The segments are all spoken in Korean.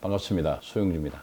반갑습니다. 소영주입니다.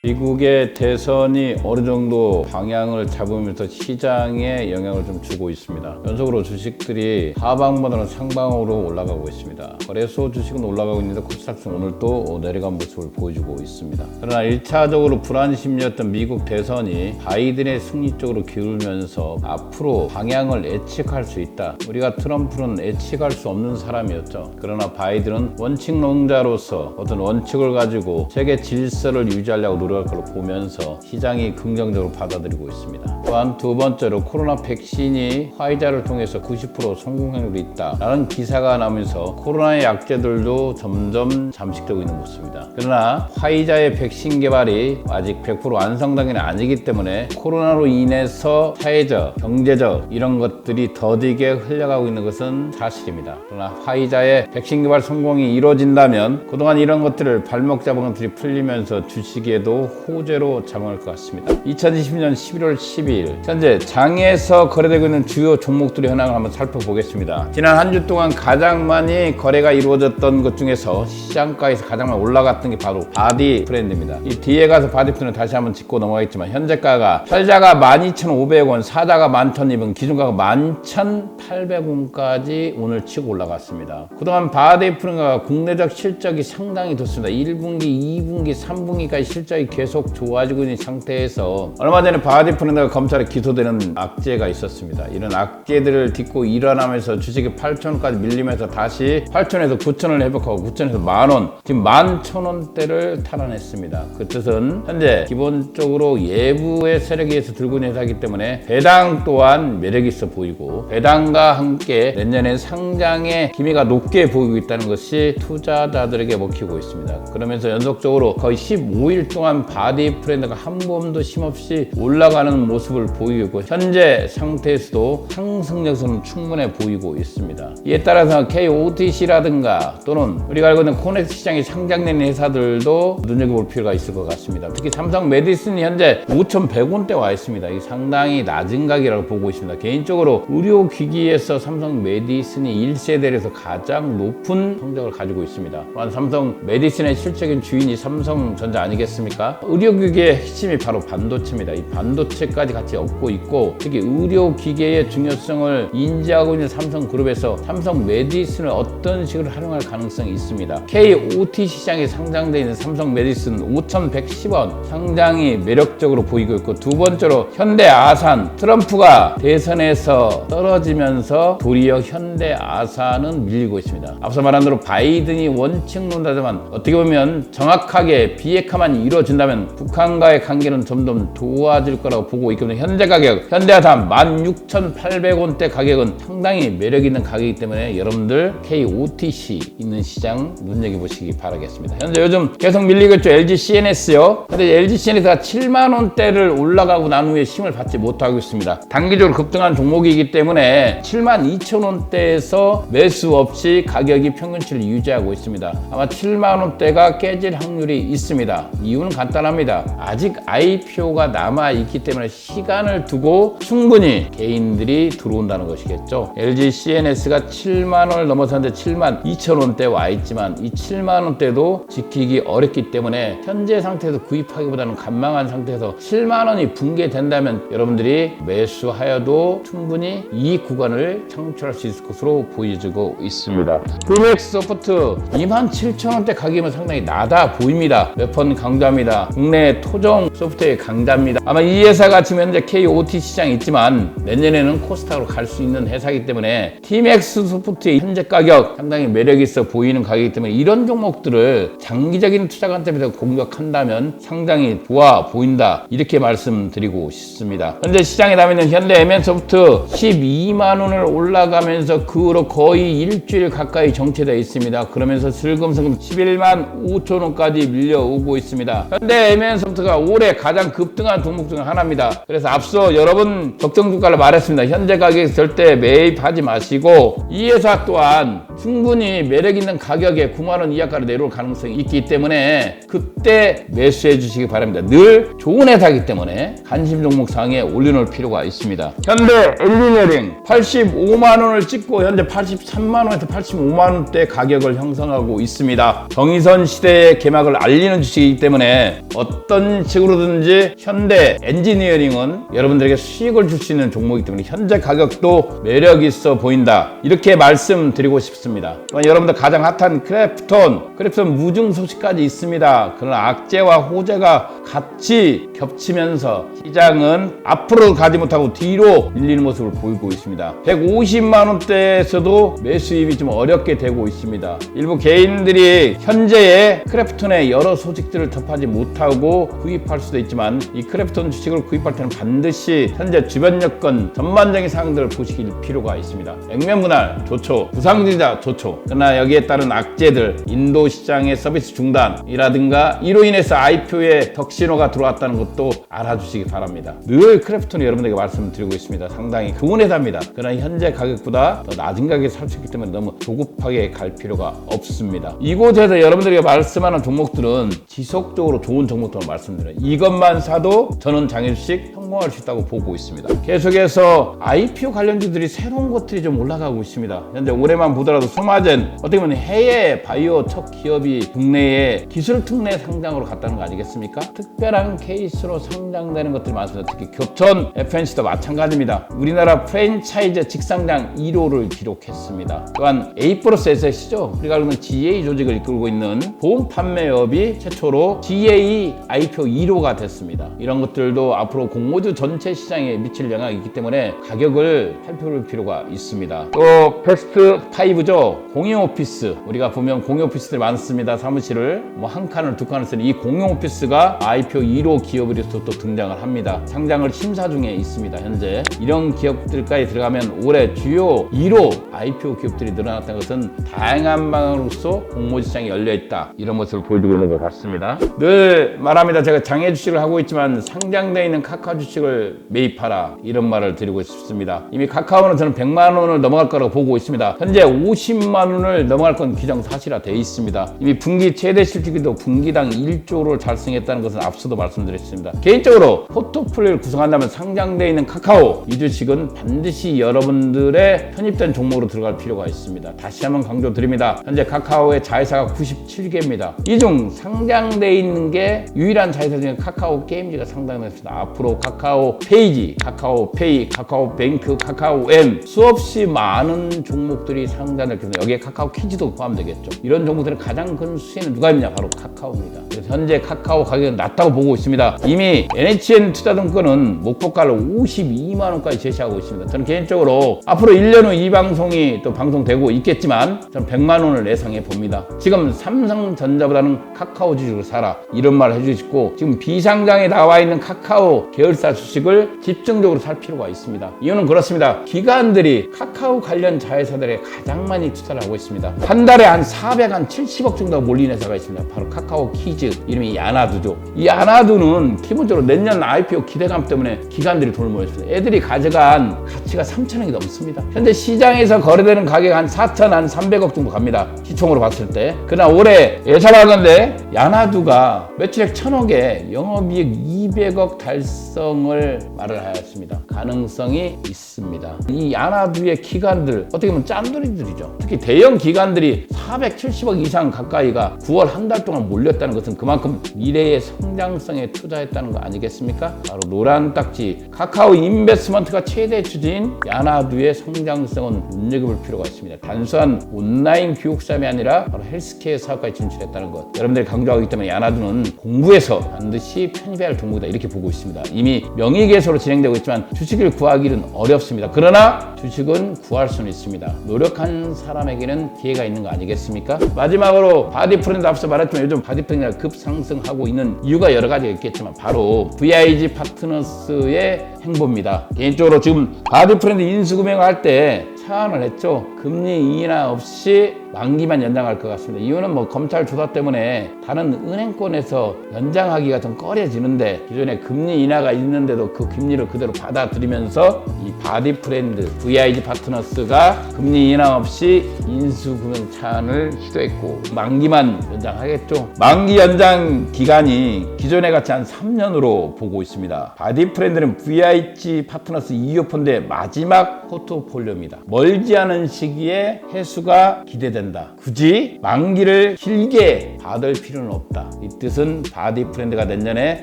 미국의 대선이 어느 정도 방향을 잡으면서 시장에 영향을 좀 주고 있습니다. 연속으로 주식들이 하방보다는 상방으로 올라가고 있습니다. 거래소 주식은 올라가고 있는데 코스닥은 오늘 또 내려간 모습을 보여주고 있습니다. 그러나 1차적으로 불안 심리였던 미국 대선이 바이든의 승리 쪽으로 기울면서 앞으로 방향을 예측할 수 있다. 우리가 트럼프는 예측할 수 없는 사람이었죠. 그러나 바이든은 원칙론자로서 어떤 원칙을 가지고 세계 질서를 유지하려고 노력할 걸로 보면서 시장이 긍정적으로 받아들이고 있습니다. 또한 두 번째로 코로나 백신이 화이자를 통해서 90% 성공률이 있다라는 기사가 나오면서 코로나의 약제들도 점점 잠식되고 있는 모습입니다. 그러나 화이자의 백신 개발이 아직 100% 완성단계는 아니기 때문에 코로나로 인해서 사회적, 경제적 이런 것들이 더디게 흘러가고 있는 것은 사실입니다. 그러나 화이자의 백신 개발 성공이 이루어진다면 그동안 이런 것들을 발목 잡은 것들이 풀리면서 주식에도 호재로 작용할 것 같습니다. 2020년 11월 12일 현재 장에서 거래되고 있는 주요 종목들의 현황을 한번 살펴보겠습니다. 지난 한 주 동안 가장 많이 거래가 이루어졌던 것 중에서 시장가에서 가장 많이 올라갔던 게 바로 바디 브랜드입니다. 이 뒤에 가서 바디 브랜드 다시 한번 짚고 넘어가겠지만 현재가가 팔자가 12,500원, 사자가 11,200원, 기준가가 11,800원까지 오늘 치고 올라갔습니다. 그동안 바디 브랜드가 국내적 실적이 상당히 좋습니다. 1분기, 2분기, 3분기까지 실적이 계속 좋아지고 있는 상태에서 얼마 전에 바디 브랜드가 검찰에 기소되는 악재가 있었습니다. 이런 악재들을 딛고 일어나면서 주식이 8,000원까지 밀리면서 다시 8,000원에서 9,000원을 회복하고 9,000원에서 만원, 지금 11,000원대를 탈환했습니다. 그 뜻은 현재 기본적으로 예부의 세력에 의해서 들고 있는 회사이기 때문에 배당 또한 매력이 있어 보이고 배당과 함께 내년엔 상장의 기미가 높게 보이고 있다는 것이 투자자들에게 먹히고 있습니다. 그러면서 연속적으로 거의 15일 동안 바디 브랜드가 한 번도 쉼없이 올라가는 모습을 보이고 있고 현재 상태에서도 상승력은 충분해 보이고 있습니다. 이에 따라서 KOTC라든가 또는 우리가 알고 있는 코넥스 시장에 상장된 회사들도 눈여겨볼 필요가 있을 것 같습니다. 특히 삼성 메디슨이 현재 5,100원대 와 있습니다. 이 상당히 낮은 가격이라고 보고 있습니다. 개인적으로 의료기기에서 삼성 메디슨이 1세대에서 가장 높은 성적을 가지고 있습니다. 또한 삼성 메디슨의 실적인 주인이 삼성전자 아니겠습니까? 의료기기의 핵심이 바로 반도체입니다. 이 반도체까지 같이 얻고 있고 특히 의료기계의 중요성을 인지하고 있는 삼성그룹에서 삼성 메디슨을 어떤 식으로 활용할 가능성이 있습니다. KOT 시장에 상장되어 있는 삼성 메디슨 5,110원 상당히 매력적으로 보이고 있고 두 번째로 현대아산 트럼프가 대선에서 떨어지면서 도리어 현대아산은 밀리고 있습니다. 앞서 말한 대로 바이든이 원칙론자지만 어떻게 보면 정확하게 비핵화만 이루어진다면 북한과의 관계는 점점 좋아질 거라고 보고 있거든요. 현재 가격 현대아산 16,800원대 가격은 상당히 매력 있는 가격이기 때문에 여러분들 KOTC 있는 시장 눈여겨보시기 바라겠습니다. 현재 요즘 계속 밀리고 있죠. LG CNS요. 근데 LG CNS가 7만원대를 올라가고 난 후에 힘을 받지 못하고 있습니다. 단기적으로 급등한 종목이기 때문에 72,000원대에서 매수 없이 가격이 평균치를 유지하고 있습니다. 아마 7만원대가 깨질 확률이 있습니다. 이유는 간단합니다. 아직 IPO가 남아있기 때문에 시간을 두고 충분히 개인들이 들어온다는 것이겠죠. LG CNS가 7만원을 넘어섰는데 72,000원대 와 있지만 이 7만원대도 지키기 어렵기 때문에 현재 상태에서 구입하기보다는 간망한 상태에서 7만원이 붕괴된다면 여러분들이 매수하여도 충분히 이익 구간을 창출할 수 있을 것으로 보여지고 있습니다. TMX 소프트 27,000원대 가격이면 상당히 낮아 보입니다. 몇 번 강조합니다. 국내 토종 소프트웨어 강자입니다. 아마 이 회사가 지금 현재 KOT 시장에 있지만 내년에는 코스닥으로 갈 수 있는 회사이기 때문에 TMX 소프트의 현재 가격 상당히 매력 있어 보이는 가격이기 때문에 이런 종목들을 장기적인 투자 관점에서 공격한다면 상당히 좋아 보인다 이렇게 말씀드리고 싶습니다. 현재 시장에 남아있는 현대 MN소프트 12만원을 올라가면서 그 후로 거의 일주일 가까이 정체되어 있습니다. 그러면서 슬금슬금 11만 5천원까지 밀려오고 있습니다. 현대 M&S소프트가 올해 가장 급등한 종목 중 하나입니다. 그래서 앞서 여러분 적정 주가를 말했습니다. 현재 가격에 절대 매입하지 마시고 이 회사 또한 충분히 매력 있는 가격에 9만 원 이하가로 내려올 가능성이 있기 때문에 그때 매수해 주시기 바랍니다. 늘 좋은 회사이기 때문에 관심 종목 상에 올려놓을 필요가 있습니다. 현대 엔지니어링 85만 원을 찍고 현재 83만 원에서 85만 원대 가격을 형성하고 있습니다. 정의선 시대의 개막을 알리는 주식이기 때문에 어떤 식으로든지 현대 엔지니어링은 여러분들에게 수익을 줄 수 있는 종목이기 때문에 현재 가격도 매력 있어 보인다. 이렇게 말씀드리고 싶습니다. 여러분들 가장 핫한 크래프톤 무중 소식까지 있습니다. 그러나 악재와 호재가 같이 겹치면서 시장은 앞으로 가지 못하고 뒤로 밀리는 모습을 보이고 있습니다. 150만 원대에서도 매수입이 좀 어렵게 되고 있습니다. 일부 개인들이 현재의 크래프톤의 여러 소식들을 접하지 못하고 구입할 수도 있지만 이 크래프톤 주식을 구입할 때는 반드시 현재 주변 여건 전반적인 사항들을 보시길 필요가 있습니다. 액면 분할 좋죠. 부상주의자 좋죠. 그러나 여기에 따른 악재들, 인도 시장의 서비스 중단이라든가 이로 인해서 IPO에 덕신호가 들어왔다는 것도 알아주시기 바랍니다. 늘 크래프톤이 여러분들에게 말씀드리고 있습니다. 상당히 좋은 회사입니다. 그러나 현재 가격보다 더 낮은 가격에 살 수 있기 때문에 너무 조급하게 갈 필요가 없습니다. 이곳에서 여러분들에게 말씀하는 종목들은 지속적으로 좋은 종목들을 말씀드려요. 이것만 사도 저는 장일식 성공할 수 있다고 보고 있습니다. 계속해서 IPO 관련주들이 새로운 것들이 좀 올라가고 있습니다. 현재 올해만 보더라도 소마젠 어떻게 보면 해외 바이오 첫 기업이 국내에 기술 특례 상장으로 갔다는 거 아니겠습니까? 특별한 케이스로 상장되는 것들이 많습니다. 특히 교촌 FNC도 마찬가지입니다. 우리나라 프랜차이즈 직상장 1호를 기록했습니다. 또한 A+S죠. 우리가 알고 있는 GA 조직을 이끌고 있는 보험 판매업이 최초로 GA IPO 1호가 됐습니다. 이런 것들도 앞으로 공모주 전체 시장에 미칠 영향이 있기 때문에 가격을 살펴볼 필요가 있습니다. 또 패스트 5죠. 공용 오피스. 우리가 보면 공용 오피스들이 많습니다. 사무실을 한 칸을 두 칸을 쓰는 이 공용 오피스가 IPO 1호 기업으로서 또 등장을 합니다. 상장을 심사 중에 있습니다. 현재 이런 기업들까지 들어가면 올해 주요 1호 IPO 기업들이 늘어났다는 것은 다양한 방향으로서 공모주 시장이 열려있다. 이런 모습을 보여주고 있는 것 같습니다. 늘 말합니다. 제가 장애 주식을 하고 있지만 상장되어 있는 카카오 주식을 매입하라. 이런 말을 드리고 싶습니다. 이미 카카오는 저는 100만 원을 넘어갈 거라고 보고 있습니다. 현재 50만 원을 넘어갈 건 기정사실화 되어 있습니다. 이미 분기 최대 실적도 분기당 1조를 달성했다는 것은 앞서도 말씀드렸습니다. 개인적으로 포트폴리오를 구성한다면 상장되어 있는 카카오 이 주식은 반드시 여러분들의 편입된 종목으로 들어갈 필요가 있습니다. 다시 한번 강조드립니다. 현재 카카오의 자회사가 97개입니다. 이 중 상장되어 있는 게 유일한 자회사 중에 카카오 게임즈가 상장됐습니다. 앞으로 카카오 페이지, 카카오 페이, 카카오 뱅크, 카카오 M 수없이 많은 종목들이 상장될 텐데 여기에 카카오 키즈도 포함되겠죠. 이런 종목들의 가장 큰 수혜는 누가 있냐? 바로 카카오입니다. 그래서 현재 카카오 가격은 낮다고 보고 있습니다. 이미 NHN 투자증권은 목표가를 52만 원까지 제시하고 있습니다. 저는 개인적으로 앞으로 1년 후 이 방송이 또 방송되고 있겠지만 저는 100만 원을 예상해 봅니다. 지금 삼성전자보다는 카카오 주식을 사라 이런 말을 해주시고 지금 비상장에 나와 있는 카카오 계열사 주식을 집중적으로 살 필요가 있습니다. 이유는 그렇습니다. 기관들이 카카오 관련 자회사들에 가장 많이 투자를 하고 있습니다. 한 달에 한 470억 정도 몰린 회사가 있습니다. 바로 카카오 키즈, 이름이 야나두죠. 이 야나두는 기본적으로 내년 IPO 기대감 때문에 기관들이 돈을 모였습니다. 애들이 가져간 가치가 3천억이 넘습니다. 현재 시장에서 거래되는 가격 한 4,300억 정도 갑니다. 시총으로 봤을 때. 그러나 올해 예상하건대 야나두가 매출액 1,000억에 영업이익 200억 달성을 말을 하였습니다. 가능성이 있습니다. 이 야나두의 기관들 어떻게 보면 짠돌이들이죠. 특히 대형 기관들이 470억 이상 가까이가 9월 한 달 동안 몰렸다는 것은 그만큼 미래의 성장성에 투자했다는 거 아니겠습니까? 바로 노란 딱지 카카오 인베스트먼트가 최대 추진 야나두의 성장성은 눈여겨볼 필요가 있습니다. 단순한 온라인 교육사업이 아니라 바로 헬스케어 사업까지 진출했다는 것 여러분들이 강조하기 때문에 야나두는 공부해서 반드시 편입해야 할 종목이다 이렇게 보고 있습니다. 이미 명의개소로 진행되고 있지만 주식을 구하기는 어렵습니다. 그러나 주식은 구할 수는 있습니다. 노력한 사람에게는 기회가 있는 거 아니겠습니까? 마지막으로 바디프렌드 앞서 말했지만 요즘 바디프렌드가 급상승하고 있는 이유가 여러 가지가 있겠지만 바로 VIG 파트너스의 행보입니다. 개인적으로 지금 바디프렌드 인수금액을 할 때 차안을 했죠. 금리 인하 없이 만기만 연장할 것 같습니다. 이유는 뭐 검찰 조사 때문에 다른 은행권에서 연장하기가 좀 꺼려지는데 기존에 금리 인하가 있는데도 그 금리를 그대로 받아들이면서 이 바디 프렌드 VIG 파트너스가 금리 인하 없이 인수금융 차안을 시도했고 만기만 연장하겠죠. 만기 연장 기간이 기존에 같이 한 3년으로 보고 있습니다. 바디 프렌드는 VIG 파트너스 2호 펀드의 마지막 포트폴리오입니다. 멀지 않은 시기에 회수가 기대된다. 굳이 만기를 길게 받을 필요는 없다. 이 뜻은 바디 프렌드가 내년에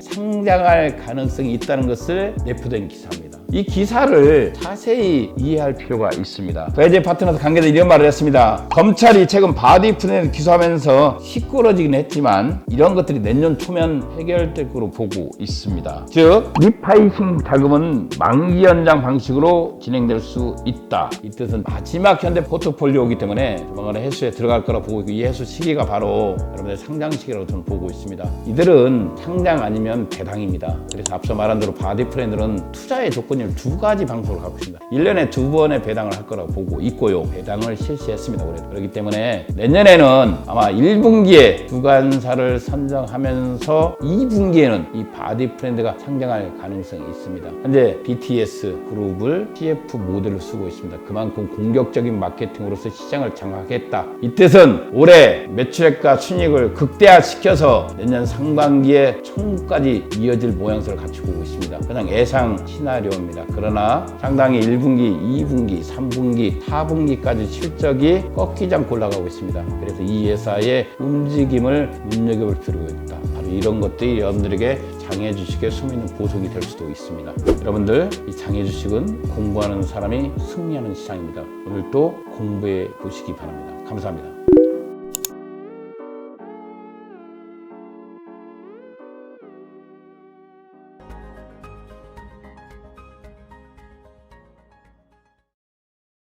상장할 가능성이 있다는 것을 내포된 기사입니다. 이 기사를 자세히 이해할 필요가 있습니다. VIG 파트너스 관계자들이 이런 말을 했습니다. 검찰이 최근 바디 프렌드 기소하면서 시끄러지긴 했지만 이런 것들이 내년 초면 해결될 거로 보고 있습니다. 즉 리파이싱 자금은 만기 연장 방식으로 진행될 수 있다. 이 뜻은 마지막 현대 포트폴리오이기 때문에 조만간 회수에 들어갈 거라 보고 있고 이 회수 시기가 바로 여러분들 상장 시기라고 저는 보고 있습니다. 이들은 상장 아니면 배당입니다. 그래서 앞서 말한 대로 바디 프렌드는 투자의 조건이 두 가지 방식으로 갖고 있습니다. 1년에 2번의 배당을 할 거라고 보고 있고요. 배당을 실시했습니다. 올해. 그렇기 때문에 내년에는 아마 1분기에 주관사를 선정하면서 2분기에는 이 바디 프렌드가 상장할 가능성이 있습니다. 현재 BTS 그룹을 CF 모델로 쓰고 있습니다. 그만큼 공격적인 마케팅으로서 시장을 장악했다. 이 뜻은 올해 매출액과 순이익을 극대화시켜서 내년 상반기에 청구까지 이어질 모양새를 갖추고 보고 있습니다. 그냥 예상 시나리오입니다. 그러나 상당히 1분기, 2분기, 3분기, 4분기까지 실적이 꺾이지 않고 올라가고 있습니다. 그래서 이 회사의 움직임을 눈여겨볼 필요가 있다. 바로 이런 것들이 여러분들에게 장애주식의 숨어있는 보석이 될 수도 있습니다. 여러분들, 이 장애주식은 공부하는 사람이 승리하는 시장입니다. 오늘도 공부해 보시기 바랍니다. 감사합니다.